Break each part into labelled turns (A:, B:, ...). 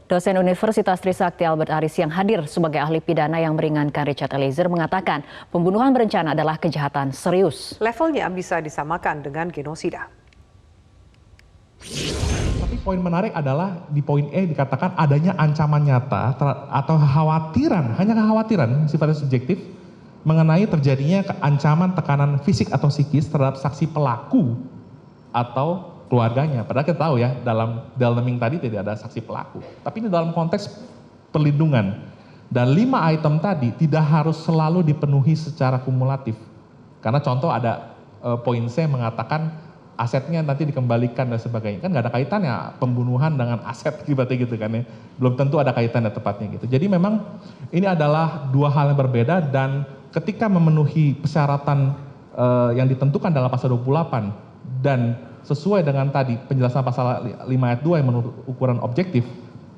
A: Dosen Universitas Trisakti Albert Aris yang hadir sebagai ahli pidana yang meringankan Richard Eliezer mengatakan pembunuhan berencana adalah kejahatan serius.
B: Levelnya bisa disamakan dengan genosida.
C: Tapi poin menarik adalah di poin E dikatakan adanya ancaman nyata atau kekhawatiran, hanya kekhawatiran sifatnya subjektif mengenai terjadinya ancaman tekanan fisik atau psikis terhadap saksi pelaku atau keluarganya. Padahal kita tahu ya dalam Delneming tadi tidak ada saksi pelaku. Tapi ini dalam konteks perlindungan. Dan 5 item tadi tidak harus selalu dipenuhi secara kumulatif. Karena contoh ada poin C mengatakan asetnya nanti dikembalikan dan sebagainya. Kan nggak ada kaitannya pembunuhan dengan aset gitu kan ya. Belum tentu ada kaitannya tepatnya gitu. Jadi memang ini adalah dua hal yang berbeda dan ketika memenuhi persyaratan yang ditentukan dalam pasal 28 dan sesuai dengan tadi penjelasan pasal 5 ayat 2 yang menurut ukuran objektif,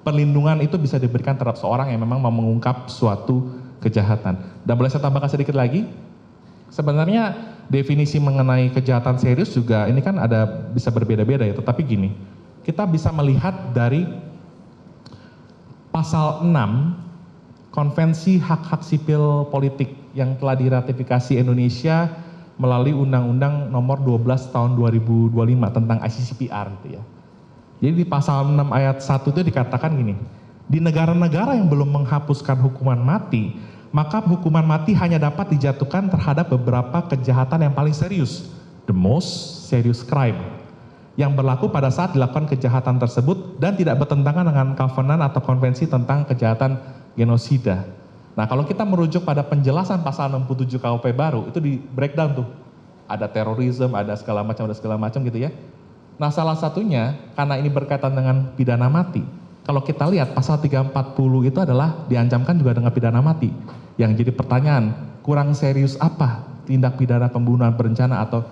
C: perlindungan itu bisa diberikan terhadap seorang yang memang mau mengungkap suatu kejahatan. Dan boleh saya tambahkan sedikit lagi, sebenarnya definisi mengenai kejahatan serius juga ini kan ada bisa berbeda-beda ya, tetapi gini, kita bisa melihat dari pasal 6 Konvensi Hak-Hak Sipil Politik yang telah diratifikasi Indonesia melalui Undang-Undang Nomor 12 Tahun 2025 tentang ICCPR gitu ya. Jadi di pasal 6 ayat 1 itu dikatakan gini, di negara-negara yang belum menghapuskan hukuman mati, maka hukuman mati hanya dapat dijatuhkan terhadap beberapa kejahatan yang paling serius, the most serious crime, yang berlaku pada saat dilakukan kejahatan tersebut dan tidak bertentangan dengan Covenant atau Konvensi tentang Kejahatan Genosida. Nah, kalau kita merujuk pada penjelasan pasal 67 KUP baru, itu di breakdown tuh. Ada terorisme, ada segala macam gitu ya. Nah, salah satunya, karena ini berkaitan dengan pidana mati, kalau kita lihat pasal 340 itu adalah diancamkan juga dengan pidana mati. Yang jadi pertanyaan, kurang serius apa tindak pidana pembunuhan berencana atau